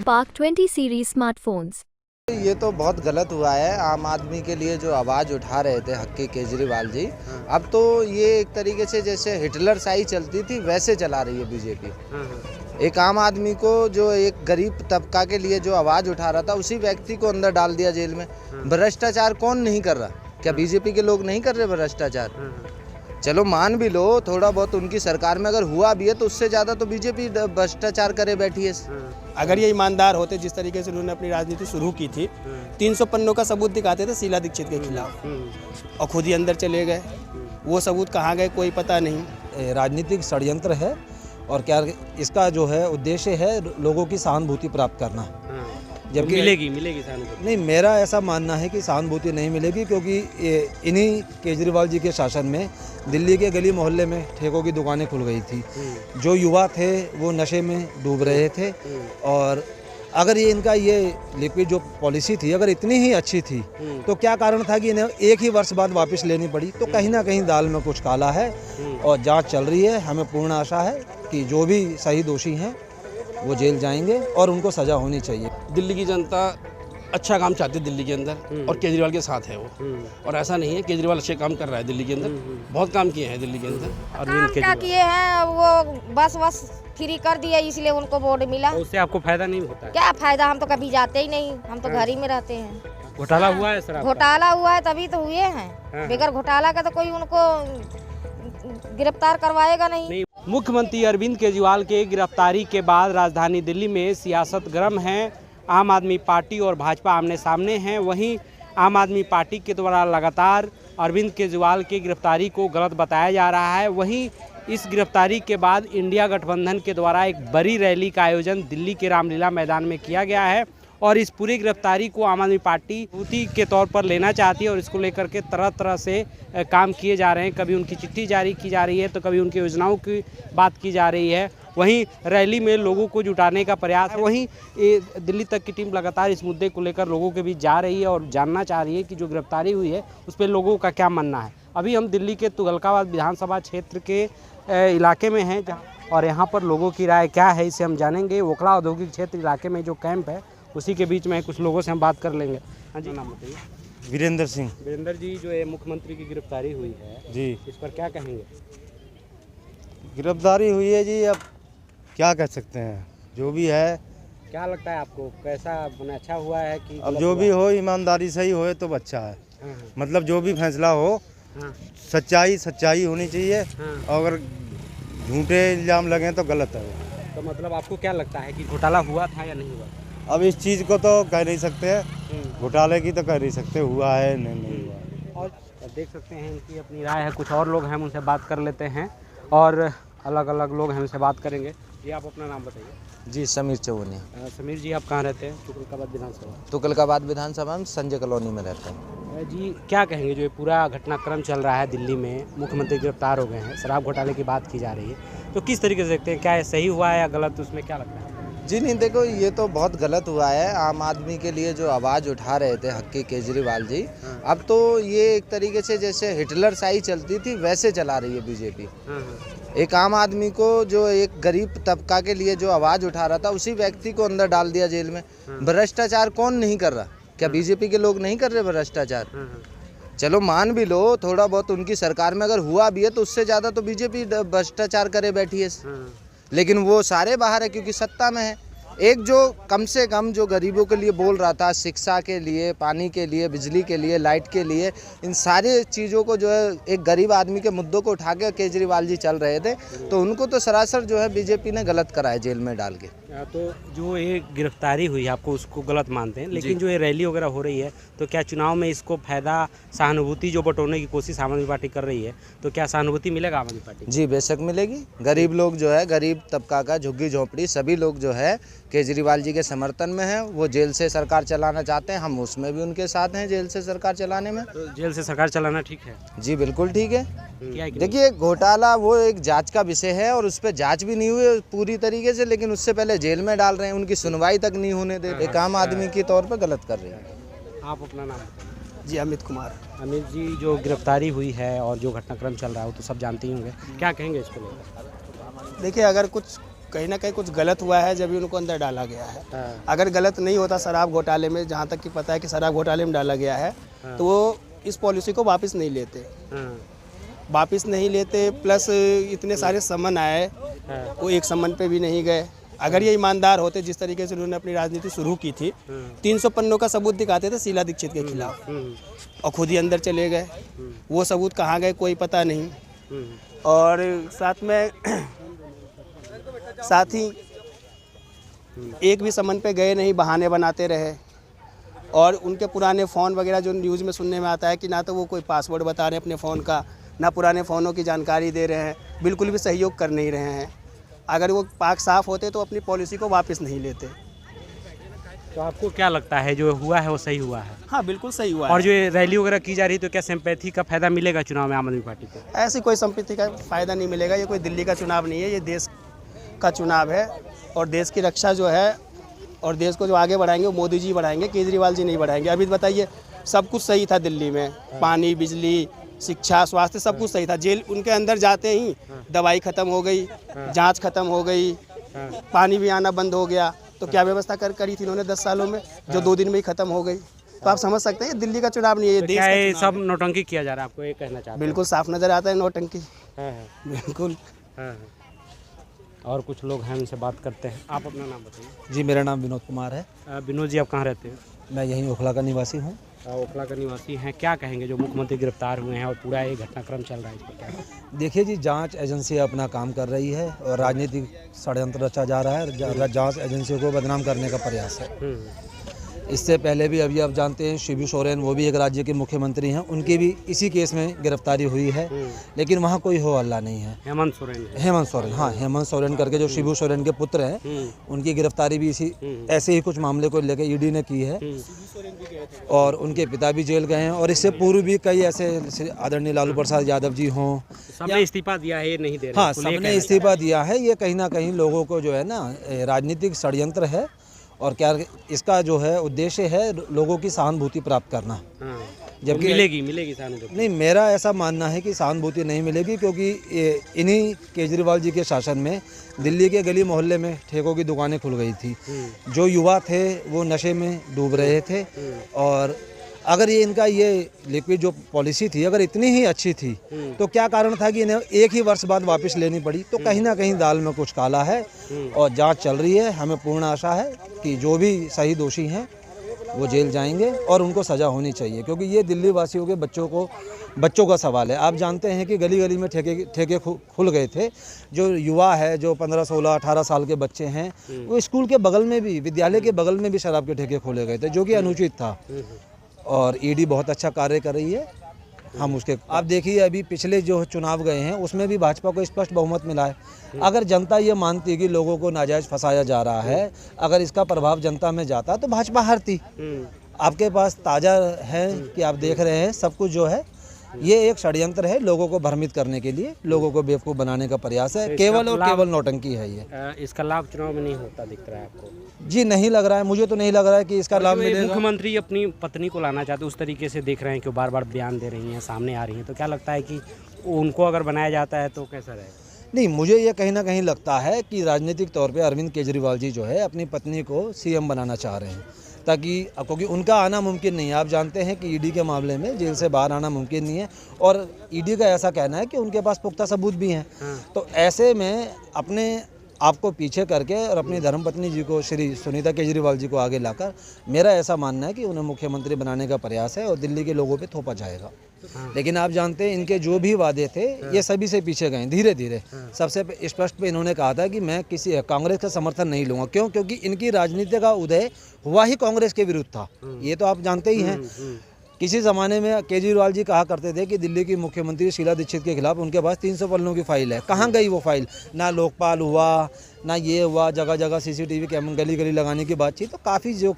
Spark 20 series smartphones. ये तो बहुत गलत हुआ है। आम आदमी के लिए जो आवाज़ उठा रहे थे हक्की केजरीवाल जी, अब तो ये एक तरीके से जैसे हिटलर शाही चलती थी वैसे चला रही है बीजेपी। एक आम आदमी को, जो एक गरीब तबका के लिए जो आवाज़ उठा रहा था, उसी व्यक्ति को अंदर डाल दिया जेल में। भ्रष्टाचार कौन नहीं कर रहा? क्या बीजेपी के लोग नहीं कर रहे भ्रष्टाचार? चलो मान भी लो, थोड़ा बहुत उनकी सरकार में अगर हुआ भी है तो उससे ज़्यादा तो बीजेपी भ्रष्टाचार करे बैठी है। अगर ये ईमानदार होते, जिस तरीके से उन्होंने अपनी राजनीति शुरू की थी, 300 पन्नों का सबूत दिखाते थे शीला दीक्षित के खिलाफ, और खुद ही अंदर चले गए। वो सबूत कहाँ गए कोई पता नहीं। राजनीतिक षड्यंत्र है और क्या इसका जो है उद्देश्य है लोगों की सहानुभूति प्राप्त करना। जबकि मिलेगी सहानुभूति नहीं, मेरा ऐसा मानना है कि सहानुभूति नहीं मिलेगी, क्योंकि इन्हीं केजरीवाल जी के शासन में दिल्ली के गली मोहल्ले में ठेकों की दुकानें खुल गई थी। जो युवा थे वो नशे में डूब रहे थे। और अगर ये इनका ये लिक्विड जो पॉलिसी थी अगर इतनी ही अच्छी थी तो क्या कारण था कि इन्हें एक ही वर्ष बाद वापस लेनी पड़ी? तो कहीं ना कहीं दाल में कुछ काला है और जांच चल रही है। हमें पूर्ण आशा है कि जो भी सही दोषी हैं वो जेल जाएंगे और उनको सज़ा होनी चाहिए। दिल्ली की जनता अच्छा काम चाहती है दिल्ली के अंदर, और केजरीवाल के साथ है वो। और ऐसा नहीं है, केजरीवाल अच्छे काम कर रहा है दिल्ली के अंदर, बहुत काम किए हैं दिल्ली के अंदर। काम क्या किए हैं? वो बस फ्री कर दिया, इसलिए उनको वोट मिला। तो उससे आपको फायदा नहीं होता है? क्या फायदा? हम तो कभी जाते ही नहीं, हम तो घर ही में रहते हैं। घोटाला हुआ है सर? घोटाला हुआ है तभी तो हुए हैं। बगैर घोटाला का तो कोई उनको गिरफ्तार करवाएगा नहीं। मुख्यमंत्री अरविंद केजरीवाल के गिरफ्तारी के बाद राजधानी दिल्ली में सियासत गर्म है। आम आदमी पार्टी और भाजपा आमने सामने हैं। वहीं आम आदमी पार्टी के द्वारा लगातार अरविंद केजरीवाल की गिरफ्तारी को गलत बताया जा रहा है। वहीं इस गिरफ्तारी के बाद इंडिया गठबंधन के द्वारा एक बड़ी रैली का आयोजन दिल्ली के रामलीला मैदान में किया गया है, और इस पूरी गिरफ्तारी को आम आदमी पार्टी चुनौती के तौर पर लेना चाहती है, और इसको लेकर के तरह तरह से काम किए जा रहे हैं। कभी उनकी चिट्ठी जारी की जा रही है तो कभी उनकी योजनाओं की बात की जा रही है। वहीं रैली में लोगों को जुटाने का प्रयास है। वहीं दिल्ली तक की टीम लगातार इस मुद्दे को लेकर लोगों के बीच जा रही है और जानना चाह रही है कि जो गिरफ्तारी हुई है उस पर लोगों का क्या मानना है। अभी हम दिल्ली के तुगलकाबाद विधानसभा क्षेत्र के इलाके में हैं, और यहाँ पर लोगों की राय क्या है इसे हम जानेंगे। ओखला औद्योगिक क्षेत्र इलाके में जो कैंप है उसी के बीच में कुछ लोगों से हम बात कर लेंगे। हाँ जी, नाम बताइए। वीरेंद्र सिंह। वीरेंद्र जी, जो ये मुख्यमंत्री की गिरफ्तारी हुई है जी, इस पर क्या कहेंगे? गिरफ्तारी हुई है जी, अब क्या कह सकते हैं, जो भी है। क्या लगता है आपको, कैसा मैंने अच्छा हुआ है कि अब जो भी हो ईमानदारी सही हो तो अच्छा है। मतलब जो भी फैसला हो सच्चाई होनी चाहिए। अगर झूठे इल्जाम लगे तो गलत है। तो मतलब आपको क्या लगता है कि घोटाला हुआ था या नहीं हुआ? अब इस चीज़ को तो कह नहीं सकते, घोटाले की तो कह नहीं सकते, हुआ है नहीं हुआ। और देख सकते हैं इनकी अपनी राय है। कुछ और लोग हैं, उनसे बात कर लेते हैं, और अलग अलग लोग हैं, उनसे बात करेंगे। जी, आप अपना नाम बताइए। जी, समीर चौनिया। समीर जी, आप कहाँ रहते हैं? तुगलकाबाद विधानसभा। तुगलकाबाद विधानसभा में संजय कॉलोनी में रहता हूँ। जी, क्या कहेंगे, जो ये पूरा घटनाक्रम चल रहा है दिल्ली में, मुख्यमंत्री गिरफ्तार हो गए हैं, शराब घोटाले की बात की जा रही है, तो किस तरीके से देखते हैं? क्या ये सही हुआ है या गलत? उसमें क्या लगता है? जी नहीं, देखो ये तो बहुत गलत हुआ है। आम आदमी के लिए जो आवाज़ उठा रहे थे हक्की केजरीवाल जी, अब तो ये एक तरीके से जैसे हिटलर शाही चलती थी वैसे चला रही है बीजेपी। एक आम आदमी को, जो एक गरीब तबका के लिए जो आवाज़ उठा रहा था, उसी व्यक्ति को अंदर डाल दिया जेल में। भ्रष्टाचार कौन नहीं कर रहा? क्या बीजेपी के लोग नहीं कर रहे भ्रष्टाचार? चलो मान भी लो, थोड़ा बहुत उनकी सरकार में अगर हुआ भी है तो उससे ज़्यादा तो बीजेपी भ्रष्टाचार करे बैठी है। लेकिन वो सारे बाहर है क्योंकि सत्ता में है। एक जो कम से कम जो गरीबों के लिए बोल रहा था, शिक्षा के लिए, पानी के लिए, बिजली के लिए, लाइट के लिए, इन सारी चीज़ों को जो है एक गरीब आदमी के मुद्दों को उठा के केजरीवाल जी चल रहे थे, तो उनको तो सरासर जो है बीजेपी ने गलत करा है जेल में डाल के। तो जो ये गिरफ्तारी हुई है, आपको उसको गलत मानते हैं, लेकिन जो ये रैली वगैरह हो रही है, तो क्या चुनाव में इसको फायदा, सहानुभूति जो बटोरने की कोशिश आम आदमी पार्टी कर रही है, तो क्या सहानुभूति मिलेगा आम आदमी पार्टी? जी बेशक मिलेगी। गरीब लोग जो है, गरीब तबका का, झुग्गी झोंपड़ी, सभी लोग जो है केजरीवाल जी के समर्थन में है। वो जेल से सरकार चलाना चाहते हैं, हम उसमें भी उनके साथ हैं, जेल से सरकार चलाने में। तो जेल से सरकार चलाना ठीक है? जी बिल्कुल ठीक है। देखिए, घोटाला वो एक जांच का विषय है और उस पर जांच भी नहीं हुई पूरी तरीके से, लेकिन उससे पहले जेल में डाल रहे हैं, उनकी सुनवाई तक नहीं होने दे। एक आम आदमी के तौर पर गलत कर रहे हैं। आप अपना नाम बताइए। जी, अमित कुमार। अमित जी, जो गिरफ्तारी हुई है और जो घटनाक्रम चल रहा है वो तो सब जानते ही होंगे, क्या कहेंगे इसको लेकर? देखिए, अगर कुछ कहीं ना कहीं कुछ गलत हुआ है जब भी उनको अंदर डाला गया है। अगर गलत नहीं होता शराब घोटाले में, जहाँ तक कि पता है कि शराब घोटाले में डाला गया है, तो वो इस पॉलिसी को वापस नहीं लेते। वापस नहीं लेते, प्लस इतने सारे समन आए, वो एक समन पे भी नहीं गए। अगर ये ईमानदार होते, जिस तरीके से उन्होंने अपनी राजनीति शुरू की थी, 300 पन्नों का सबूत दिखाते थे शीला दीक्षित के खिलाफ, और खुद ही अंदर चले गए। वो सबूत कहाँ गए कोई पता नहीं। और साथ ही एक भी समन पे गए नहीं, बहाने बनाते रहे। और उनके पुराने फ़ोन वगैरह जो न्यूज़ में सुनने में आता है कि ना तो वो कोई पासवर्ड बता रहे हैं अपने फ़ोन का, ना पुराने फ़ोनों की जानकारी दे रहे हैं, बिल्कुल भी सहयोग कर नहीं रहे हैं। अगर वो पाक साफ होते तो अपनी पॉलिसी को वापस नहीं लेते। तो आपको क्या लगता है जो हुआ है वो सही हुआ है? हाँ, बिल्कुल सही हुआ और है। जो ये रैली वगैरह की जा रही है, तो क्या सिंपैथी का फायदा मिलेगा चुनाव में आम आदमी पार्टी को? ऐसी कोई संपत्ति का फ़ायदा नहीं मिलेगा। ये कोई दिल्ली का चुनाव नहीं है, ये देश का चुनाव है। और देश की रक्षा जो है और देश को जो आगे बढ़ाएंगे वो मोदी जी बढ़ाएंगे, केजरीवाल जी नहीं बढ़ाएंगे। अभी बताइए, सब कुछ सही था दिल्ली में, पानी, बिजली, शिक्षा, स्वास्थ्य, सब कुछ सही था। जेल उनके अंदर जाते ही दवाई ख़त्म हो गई, जांच ख़त्म हो गई, पानी भी आना बंद हो गया। तो क्या व्यवस्था करी थी इन्होंने 10 सालों में, जो 2 दिन में ही ख़त्म हो गई। तो आप समझ सकते हैं, दिल्ली का चुनाव नहीं है, ये तो देश क्या का ये चुनाव सब नौटंकी किया जा रहा है, आपको ये कहना चाहते हैं? बिल्कुल साफ नज़र आता है नौटंकी, बिल्कुल। और कुछ लोग हैं, उनसे बात करते हैं। आप अपना नाम बताइए। जी, मेरा नाम विनोद कुमार है। विनोद जी, आप कहाँ रहते हैं? मैं यहीं ओखला का निवासी हूँ। ओखला का निवासी हैं। क्या कहेंगे जो मुख्यमंत्री गिरफ्तार हुए हैं और पूरा ये घटनाक्रम चल रहा है, इस पर क्या? देखिए जी, जांच एजेंसी अपना काम कर रही है और राजनीतिक षड्यंत्र रचा जा रहा है। जांच एजेंसियों को बदनाम करने का प्रयास है। इससे पहले भी अभी आप जानते हैं शिबू सोरेन, वो भी एक राज्य के मुख्यमंत्री हैं, उनकी भी इसी केस में गिरफ्तारी हुई है, लेकिन वहाँ कोई हो हल्ला नहीं है। हेमंत सोरेन, हाँ, हेमंत सोरेन करके जो शिबू सोरेन के पुत्र हैं, उनकी गिरफ्तारी भी इसी ऐसे ही कुछ मामले को लेकर ईडी ने की है। और उनके पिता भी जेल गए हैं। और इससे पूर्व भी कई ऐसे आदरणीय लालू प्रसाद यादव जी हों, सबने इस्तीफा दिया है, ये नहीं दे रहे। हाँ, सबने इस्तीफा दिया है। ये कहीं ना कहीं लोगों को जो है ना, राजनीतिक षड्यंत्र है। और क्या इसका जो है उद्देश्य है लोगों की सहानुभूति प्राप्त करना। जबकि मिलेगी सहानुभूति नहीं, मेरा ऐसा मानना है कि सहानुभूति नहीं मिलेगी, क्योंकि इन्हीं केजरीवाल जी के शासन में दिल्ली के गली मोहल्ले में ठेकों की दुकानें खुल गई थी। जो युवा थे वो नशे में डूब रहे थे। और अगर ये इनका ये लिक्विड जो पॉलिसी थी अगर इतनी ही अच्छी थी, तो क्या कारण था कि इन्हें 1 ही वर्ष बाद वापस लेनी पड़ी? तो कहीं ना कहीं दाल में कुछ काला है और जांच चल रही है। हमें पूर्ण आशा है कि जो भी सही दोषी हैं वो जेल जाएंगे और उनको सज़ा होनी चाहिए, क्योंकि ये दिल्ली वासियों के बच्चों का सवाल है। आप जानते हैं कि गली गली में ठेके खुल गए थे। जो युवा है, जो 15, 16, 18 साल के बच्चे हैं, वो स्कूल के बगल में भी, विद्यालय के बगल में भी शराब के ठेके खोले गए थे, जो कि अनुचित था। और ईडी बहुत अच्छा कार्य कर रही है। हम उसके आप देखिए, अभी पिछले जो चुनाव गए हैं उसमें भी भाजपा को स्पष्ट बहुमत मिला है। अगर जनता ये मानती कि लोगों को नाजायज़ फंसाया जा रहा है, अगर इसका प्रभाव जनता में जाता तो भाजपा हारती। आपके पास ताज़ा है कि आप देख रहे हैं सब कुछ जो है ये एक षड्यंत्र है, लोगों को भ्रमित करने के लिए, लोगों को बेवकूफ़ बनाने का प्रयास है। केवल और केवल नौटंकी है ये। इसका लाभ चुनाव में नहीं होता दिख रहा है आपको? जी, नहीं लग रहा है, मुझे तो नहीं लग रहा है कि इसका लाभ मिलेगा। मुख्यमंत्री अपनी पत्नी को लाना चाहते उस तरीके से देख रहे हैं कि बार बार बयान दे रही हैं, सामने आ रही हैं, तो क्या लगता है कि उनको अगर बनाया जाता है तो कैसा रहेगा? नहीं, मुझे ये कहीं ना कहीं लगता है कि राजनीतिक तौर पे अरविंद केजरीवाल जी जो है अपनी पत्नी को सीएम बनाना चाह रहे हैं, ताकि क्योंकि उनका आना मुमकिन नहीं है। आप जानते हैं कि ईडी के मामले में जेल से बाहर आना मुमकिन नहीं है, और ईडी का ऐसा कहना है कि उनके पास पुख्ता सबूत भी हैं। तो ऐसे में अपने आपको पीछे करके और अपनी धर्मपत्नी जी को, श्री सुनीता केजरीवाल जी को आगे लाकर, मेरा ऐसा मानना है कि उन्हें मुख्यमंत्री बनाने का प्रयास है और दिल्ली के लोगों पे थोपा जाएगा। लेकिन आप जानते हैं इनके जो भी वादे थे ये सभी से पीछे गए धीरे धीरे। सबसे स्पष्ट पे इन्होंने कहा था कि मैं किसी कांग्रेस का समर्थन नहीं लूँगा। क्यों? क्योंकि इनकी राजनीति का उदय हुआ ही कांग्रेस के विरुद्ध था, ये तो आप जानते ही हैं। किसी ज़माने में केजरीवाल जी कहा करते थे कि दिल्ली की मुख्यमंत्री शीला दीक्षित के खिलाफ उनके पास 300 पन्नों की फाइल है। कहाँ गई वो फाइल? ना लोकपाल हुआ, ना ये हुआ, जगह जगह CCTV कैमरा गली गली लगाने की बात थी। तो काफ़ी जो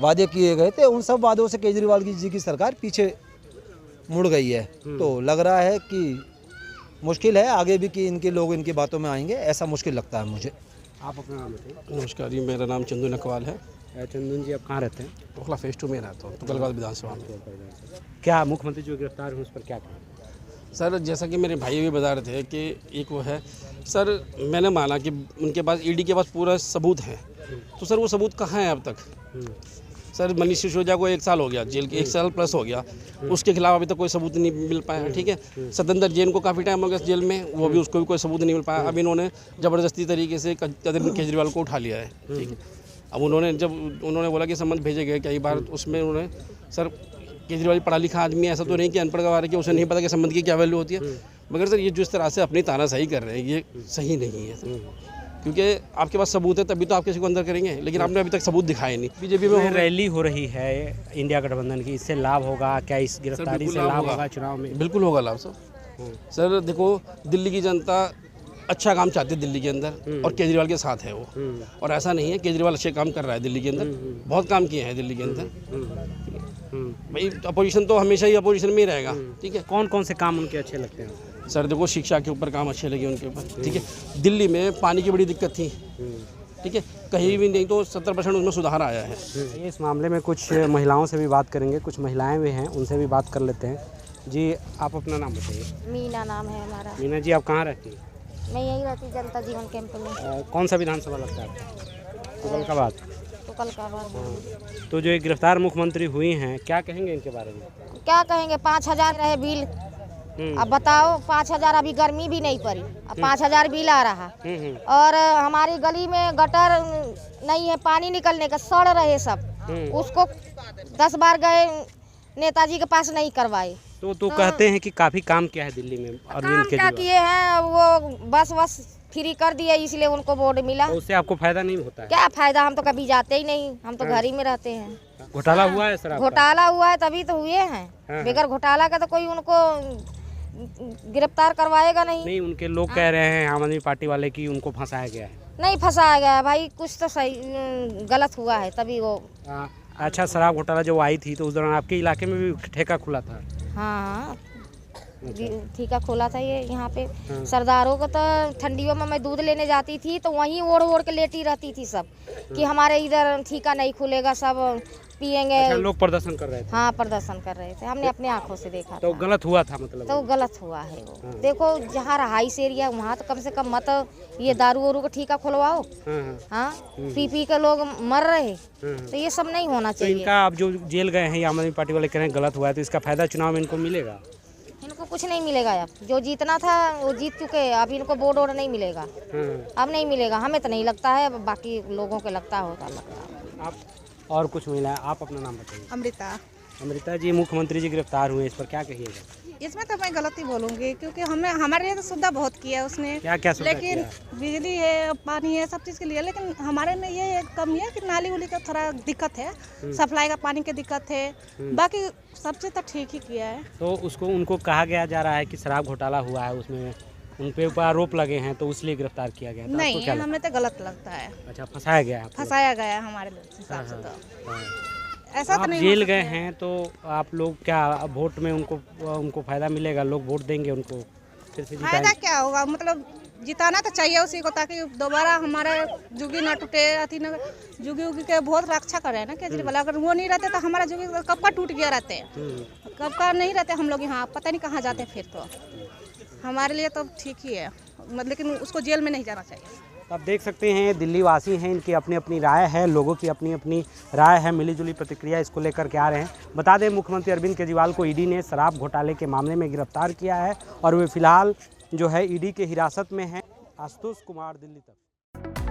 वादे किए गए थे उन सब वादों से केजरीवाल जी की सरकार पीछे मुड़ गई है। तो लग रहा है कि मुश्किल है आगे भी कि इनके लोग इनकी बातों में आएंगे, ऐसा मुश्किल लगता है मुझे। आप अपना नाम बताइए। नमस्कार जी, मेरा नाम चंदू नकवाल है। चंदन जी, आप कहाँ रहते हैं? ओखला फेज 2 में रहता हूँ, तुगलकाबाद विधानसभा में। क्या मुख्यमंत्री जो गिरफ्तार हुए उस पर क्या कहें? सर जैसा कि मेरे भाई भी बता रहे थे कि एक वो है सर, मैंने माना कि उनके पास ईडी के पास पूरा सबूत है, तो सर वो सबूत कहाँ है अब तक? सर मनीष सिसोदिया को 1 साल हो गया जेल के, 1 साल प्लस हो गया, उसके खिलाफ अभी तक कोई सबूत नहीं मिल पाया। ठीक है, सतेंद्र जैन को काफ़ी टाइम हो गया जेल में, वो भी उसको भी कोई सबूत नहीं मिल पाया। अब इन्होंने ज़बरदस्ती तरीके से अरविंद केजरीवाल को उठा लिया है। ठीक है, अब उन्होंने बोला कि संबंध भेजे गए कई बार, उसमें उन्होंने सर केजरीवाल पढ़ा लिखा आदमी, ऐसा तो नहीं कि अनपढ़ गवार है कि उसे नहीं पता कि संबंध की क्या वैल्यू होती है, मगर सर ये जो इस तरह से अपनी तानाशाही कर रहे हैं ये सही नहीं है सर, क्योंकि आपके पास सबूत है तभी तो आप किसी को अंदर करेंगे, लेकिन आपने अभी तक सबूत दिखाए नहीं। बीजेपी में रैली हो रही है इंडिया गठबंधन की, इससे लाभ होगा क्या? इस गिरफ्तारी से लाभ होगा चुनाव में? बिल्कुल होगा लाभ सर। सर देखो, दिल्ली की जनता अच्छा काम चाहती है दिल्ली के अंदर, और केजरीवाल के साथ है वो, और ऐसा नहीं है, केजरीवाल अच्छे काम कर रहा है दिल्ली के अंदर, बहुत काम किए हैं दिल्ली के अंदर। भाई अपोजिशन तो हमेशा ही अपोजिशन में ही रहेगा। ठीक है, कौन कौन से काम उनके अच्छे लगते हैं? सर देखो, शिक्षा के ऊपर काम अच्छे लगे उनके ऊपर। ठीक है, दिल्ली में पानी की बड़ी दिक्कत थी, ठीक है, कहीं भी नहीं तो 70% उसमें सुधार आया है। इस मामले में कुछ महिलाओं से भी बात करेंगे, कुछ महिलाएं भी हैं, उनसे भी बात कर लेते हैं। जी आप अपना नाम बताइए। मीना नाम है हमारा। मीना जी, आप कहाँ रहती हैं? मैं यही रहती जनता जीवन कैंप में। कौन सा विधानसभा लगता है आपको? तुगलकाबाद। तुगलकाबाद। तो जो ये गिरफ्तार मुख्यमंत्री हुई हैं, क्या कहेंगे इनके बारे में? क्या कहेंगे, 5,000 रहे बिल, अब बताओ 5,000, अभी गर्मी भी नहीं पड़ी, अब 5,000 बिल आ रहा, और हमारी गली में गटर नहीं है, पानी निकलने का, सड़ रहे सब, उसको 10 बार गए नेताजी के पास, नहीं करवाए। तो कहते हैं कि काफ़ी काम किया है दिल्ली में अरविंद क्या केजरीवाल। किए हैं, वो बस फ्री कर दिए, इसलिए उनको वोट मिला। तो उससे आपको फायदा नहीं होता है? क्या फायदा, हम तो कभी जाते ही नहीं, हम तो घर ही में रहते हैं। घोटाला हुआ है सर? घोटाला हुआ है तभी तो हुए हैं, बगैर घोटाला का तो कोई उनको गिरफ्तार करवाएगा नहीं। नहीं, उनके लोग कह रहे हैं आम आदमी पार्टी वाले कि उनको फंसाया गया है। नहीं फंसाया गया है भाई, कुछ तो सही गलत हुआ है तभी वो। अच्छा, शराब घोटाला जब आई थी तो उस दौरान आपके इलाके में भी ठेका खुला था? हाँ, ठीका खोला था ये यहाँ पे। सरदारों को तो ठंडियों में मैं दूध लेने जाती थी तो वहीं ओढ़ ओढ़ के लेटी रहती थी सब, कि हमारे इधर ठीका नहीं खुलेगा, सब पिएंगे। अच्छा, लोग प्रदर्शन कर रहे थे? हाँ, प्रदर्शन कर रहे थे, हमने अपने आंखों से देखा। तो गलत हुआ था मतलब? तो गलत हुआ है वो। देखो, जहाँ रहाइश एरिया वहाँ तो कम से कम मत ये दारू वारू का ठीका खुलवाओ। हाँ, पी के लोग मर रहे, तो ये सब नहीं होना तो चाहिए। इनका अब जो जेल गए हैं आम आदमी पार्टी वाले कह रहे हैं गलत हुआ है, तो इसका फायदा चुनाव में इनको मिलेगा? इनको कुछ नहीं मिलेगा, अब जो जीतना था वो जीत चुके, अब इनको बोर्ड वोर्ड नहीं मिलेगा, अब नहीं मिलेगा। हमें तो नहीं लगता है, अब बाकी लोगों को लगता होता है। आप और कुछ महिलाएं, आप अपना नाम बताइए। अमृता। अमृता जी, मुख्यमंत्री जी गिरफ्तार हुए, इस पर क्या कहिएगा? इसमें तो मैं गलत ही बोलूँगी, क्योंकि हमारे लिए तो सुविधा बहुत किया उसने। क्या सुविधा लेकिन किया? बिजली है, पानी है, सब चीज़ के लिए, लेकिन हमारे में ये कमी है कि नाली उली का थोड़ा दिक्कत है, सप्लाई का पानी की दिक्कत है, बाकी सब चीज़ तो ठीक ही किया है। तो उनको कहा गया जा रहा है कि शराब घोटाला हुआ है, उसमें उन पे ऊपर आरोप लगे हैं, तो इसलिए गिरफ्तार किया गया। नहीं, हमें तो गलत लगता है। अच्छा, फंसाया गया है? फंसाया गया है हमारे हिसाब से तो। ऐसा तो नहीं। जेल गए हैं तो आप लोग क्या वोट में उनको फायदा मिलेगा? लोग वोट देंगे उनको, फिर से फायदा क्या होगा, मतलब जिताना तो चाहिए उसी को, ताकि दोबारा हमारे जुगी ना टूटे, अथी न जुगी उगी के बहुत रक्षा करे ना केजरीवाल। अगर वो नहीं रहते तो हमारा जुगी कब का टूट गया रहते, कब का नहीं रहते हम लोग यहाँ, पता नहीं कहाँ जाते। फिर तो हमारे लिए तो ठीक ही है, मतलब लेकिन उसको जेल में नहीं जाना चाहिए। आप देख सकते हैं दिल्ली वासी हैं, इनकी अपनी अपनी राय है, लोगों की अपनी अपनी राय है, मिलीजुली प्रतिक्रिया इसको लेकर के आ रहे हैं। बता दें, मुख्यमंत्री अरविंद केजरीवाल को ईडी ने शराब घोटाले के मामले में गिरफ्तार किया है और वे फिलहाल जो है ईडी के हिरासत में हैं। आशुतोष कुमार, दिल्ली तक।